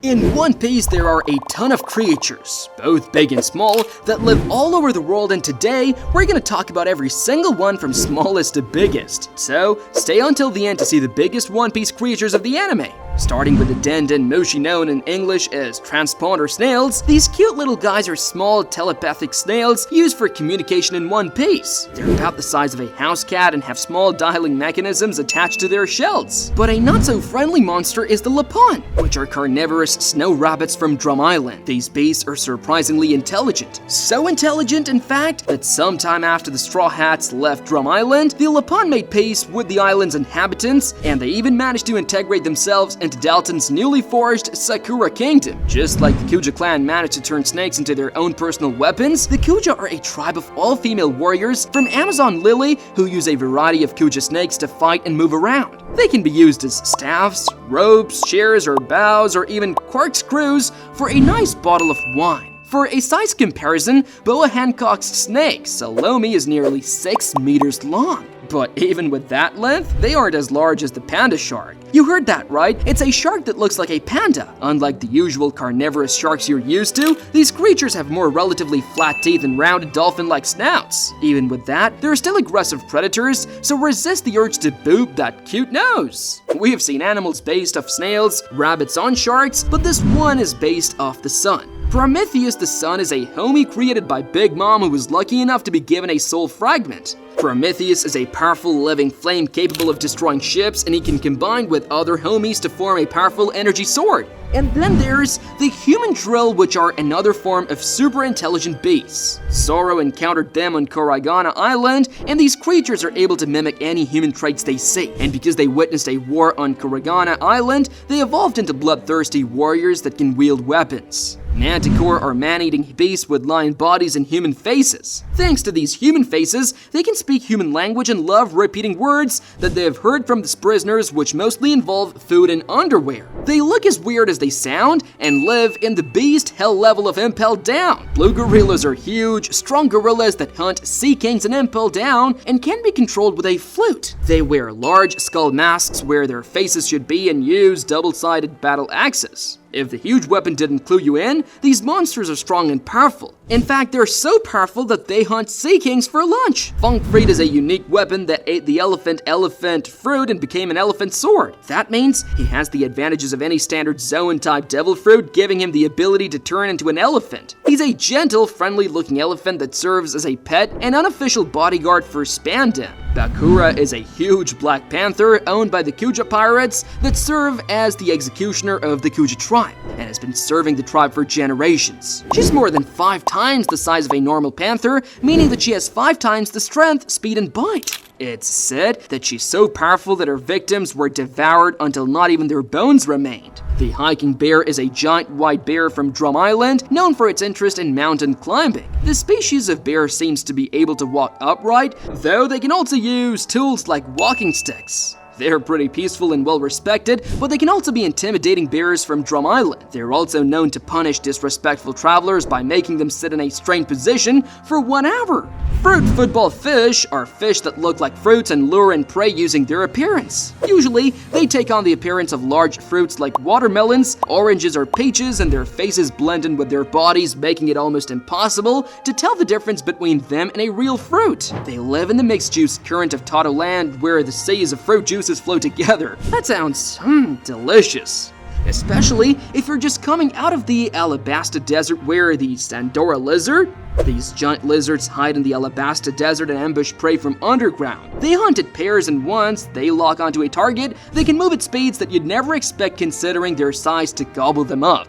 In One Piece, there are a ton of creatures, both big and small, that live all over the world, and today, we're gonna talk about every single one from smallest to biggest. So, stay until the end to see the biggest One Piece creatures of the anime. Starting with the Den Mushi, known in English as transponder snails, these cute little guys are small telepathic snails used for communication in One Piece. They're about the size of a house cat and have small dialing mechanisms attached to their shells. But a not-so-friendly monster is the Lapon, which are carnivorous snow rabbits from Drum Island. These beasts are surprisingly intelligent. So intelligent, in fact, that sometime after the Straw Hats left Drum Island, the Lapon made peace with the island's inhabitants, and they even managed to integrate themselves into Dalton's newly forged Sakura Kingdom. Just like the Kuja clan managed to turn snakes into their own personal weapons, the Kuja are a tribe of all-female warriors from Amazon Lily who use a variety of Kuja snakes to fight and move around. They can be used as staffs, ropes, shears, or bows, or even corkscrews for a nice bottle of wine. For a size comparison, Boa Hancock's snake, Salome, is nearly 6 meters long. But even with that length, they aren't as large as the panda shark. You heard that right, it's a shark that looks like a panda. Unlike the usual carnivorous sharks you're used to, these creatures have more relatively flat teeth and rounded dolphin-like snouts. Even with that, they're still aggressive predators, so resist the urge to boop that cute nose. We have seen animals based off snails, rabbits on sharks, but this one is based off the sun. Prometheus the Sun is a homie created by Big Mom who was lucky enough to be given a soul fragment. Prometheus is a powerful living flame capable of destroying ships, and he can combine with other homies to form a powerful energy sword. And then there's the human drill, which are another form of super intelligent beasts. Zoro encountered them on Korigana Island, and these creatures are able to mimic any human traits they see. And because they witnessed a war on Korigana Island, they evolved into bloodthirsty warriors that can wield weapons. Manticore are man-eating beasts with lion bodies and human faces. Thanks to these human faces, they can speak human language and love repeating words that they have heard from the prisoners, which mostly involve food and underwear. They look as weird as they sound and live in the beast hell level of Impel Down. Blue gorillas are huge, strong gorillas that hunt sea kings in Impel Down and can be controlled with a flute. They wear large skull masks where their faces should be and use double-sided battle axes. If the huge weapon didn't clue you in, these monsters are strong and powerful. In fact, they're so powerful that they hunt sea kings for lunch. Funkfried is a unique weapon that ate the elephant fruit and became an elephant sword. That means he has the advantages of any standard Zoan-type devil fruit, giving him the ability to turn into an elephant. He's a gentle, friendly-looking elephant that serves as a pet and unofficial bodyguard for Spandam. Bakura is a huge black panther owned by the Kuja pirates that serve as the executioner of the Kuja tribe and has been serving the tribe for generations. She's more than 5 times the size of a normal panther, meaning that she has 5 times the strength, speed, and bite. It's said that she's so powerful that her victims were devoured until not even their bones remained. The hiking bear is a giant white bear from Drum Island, known for its interest in mountain climbing. The species of bear seems to be able to walk upright, though they can also use tools like walking sticks. They're pretty peaceful and well-respected, but they can also be intimidating bears from Drum Island. They're also known to punish disrespectful travelers by making them sit in a strained position for 1 hour. Fruit football fish are fish that look like fruits and lure in prey using their appearance. Usually, they take on the appearance of large fruits like watermelons, oranges, or peaches, and their faces blend in with their bodies, making it almost impossible to tell the difference between them and a real fruit. They live in the mixed juice current of Toto Land, where the seas of fruit juices flow together. That sounds delicious. Especially if you're just coming out of the Alabasta Desert, where the Sandora lizard. These giant lizards hide in the Alabasta Desert and ambush prey from underground. They hunt at pairs, and once they lock onto a target, they can move at speeds that you'd never expect considering their size to gobble them up.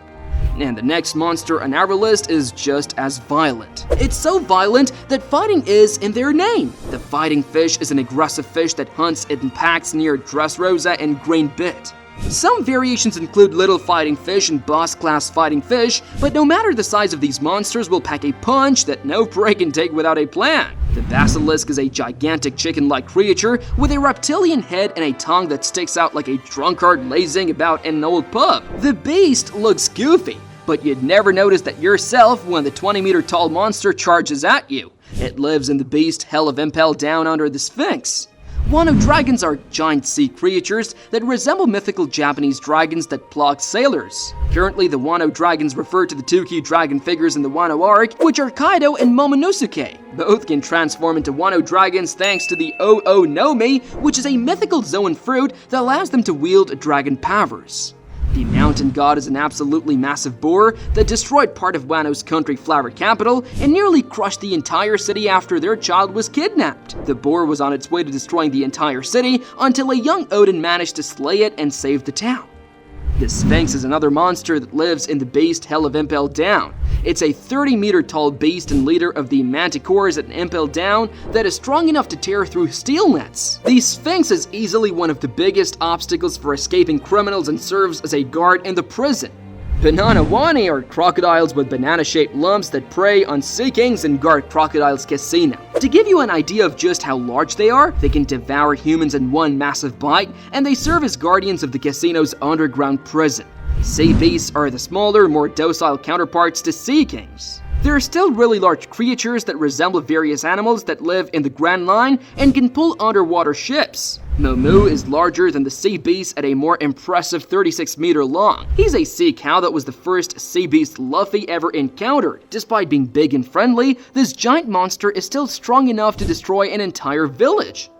And the next monster on our list is just as violent. It's so violent that fighting is in their name. The fighting fish is an aggressive fish that hunts in packs near Dressrosa and Grain Bit. Some variations include little fighting fish and boss-class fighting fish, but no matter the size of these monsters will pack a punch that no prey can take without a plan. The basilisk is a gigantic chicken-like creature with a reptilian head and a tongue that sticks out like a drunkard lazing about in an old pub. The beast looks goofy, but you'd never notice that yourself when the 20-meter-tall monster charges at you. It lives in the beast hell of Impel Down under the Sphinx. Wano dragons are giant sea creatures that resemble mythical Japanese dragons that pluck sailors. Currently, the Wano dragons refer to the two key dragon figures in the Wano arc, which are Kaido and Momonosuke. Both can transform into Wano dragons thanks to the O-O-No-Mi, which is a mythical zoan fruit that allows them to wield dragon powers. The mountain god is an absolutely massive boar that destroyed part of Wano's country flower capital and nearly crushed the entire city after their child was kidnapped. The boar was on its way to destroying the entire city until a young Odin managed to slay it and save the town. The Sphinx is another monster that lives in the beast Hell of Impel Down. It's a 30-meter tall beast and leader of the manticores at Impel Down that is strong enough to tear through steel nets. The Sphinx is easily one of the biggest obstacles for escaping criminals and serves as a guard in the prison. Banana Wani are crocodiles with banana-shaped lumps that prey on sea kings and guard crocodiles' casino. To give you an idea of just how large they can devour humans in one massive bite, and they serve as guardians of the casino's underground prison. Sea beasts are the smaller, more docile counterparts to sea kings. There are still really large creatures that resemble various animals that live in the Grand Line and can pull underwater ships. Momu is larger than the sea beast at a more impressive 36-meter long. He's a sea cow that was the first sea beast Luffy ever encountered. Despite being big and friendly, this giant monster is still strong enough to destroy an entire village.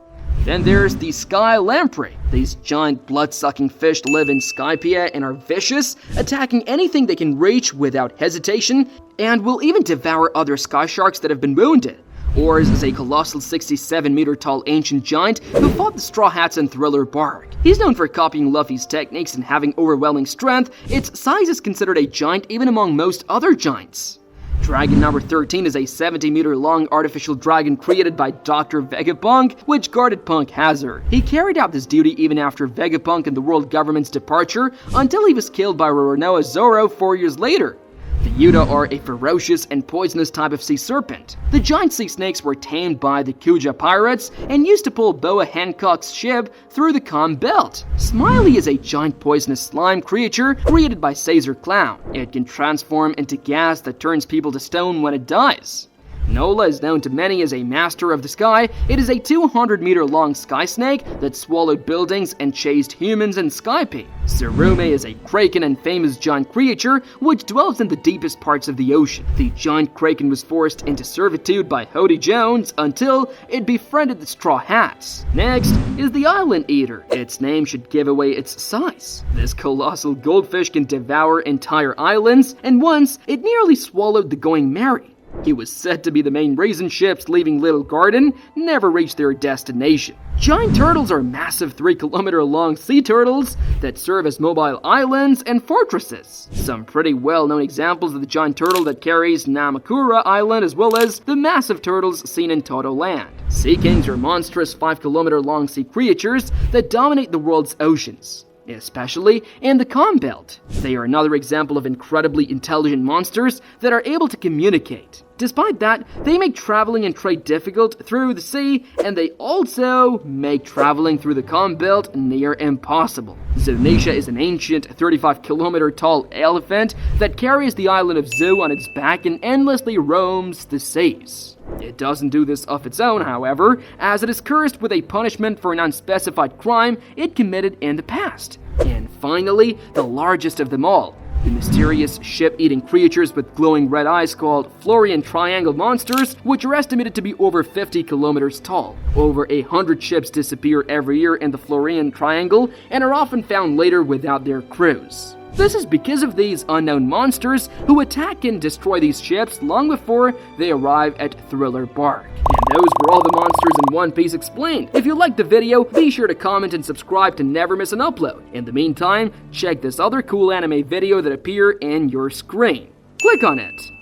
Then there's the Sky Lamprey. These giant blood-sucking fish live in Skypiea and are vicious, attacking anything they can reach without hesitation, and will even devour other sky sharks that have been wounded. Oars is a colossal 67-meter tall ancient giant who fought the Straw Hats in Thriller Bark. He's known for copying Luffy's techniques and having overwhelming strength. Its size is considered a giant even among most other giants. Dragon number 13 is a 70-meter long artificial dragon created by Dr. Vegapunk, which guarded Punk Hazard. He carried out this duty even after Vegapunk and the world government's departure, until he was killed by Roronoa Zoro 4 years later. The Yuta are a ferocious and poisonous type of sea serpent. The giant sea snakes were tamed by the Kuja pirates and used to pull Boa Hancock's ship through the calm belt. Smiley is a giant poisonous slime creature created by Caesar Clown. It can transform into gas that turns people to stone when it dies. Nola is known to many as a master of the sky. It is a 200-meter long sky snake that swallowed buildings and chased humans in Skype. Tsurume is a kraken and famous giant creature which dwells in the deepest parts of the ocean. The giant kraken was forced into servitude by Hody Jones until it befriended the Straw Hats. Next is the Island Eater. Its name should give away its size. This colossal goldfish can devour entire islands, and once it nearly swallowed the Going Merry. He was said to be the main reason ships leaving Little Garden never reached their destination. Giant turtles are massive 3-kilometer long sea turtles that serve as mobile islands and fortresses. Some pretty well-known examples of the giant turtle that carries Namakura Island, as well as the massive turtles seen in Toto Land. Sea kings are monstrous 5-kilometer long sea creatures that dominate the world's oceans, especially in the Calm Belt. They are another example of incredibly intelligent monsters that are able to communicate. Despite that, they make traveling and trade difficult through the sea, and they also make traveling through the Calm Belt near impossible. Zonisha is an ancient 35-kilometer tall elephant that carries the island of Zoo on its back and endlessly roams the seas. It doesn't do this of its own, however, as it is cursed with a punishment for an unspecified crime it committed in the past. And finally, the largest of them all, the mysterious ship-eating creatures with glowing red eyes called Florian Triangle monsters, which are estimated to be over 50 kilometers tall. Over 100 ships disappear every year in the Florian Triangle and are often found later without their crews. This is because of these unknown monsters who attack and destroy these ships long before they arrive at Thriller Bark. And those were all the monsters in One Piece explained. If you liked the video, be sure to comment and subscribe to never miss an upload. In the meantime, check this other cool anime video that appear in your screen. Click on it.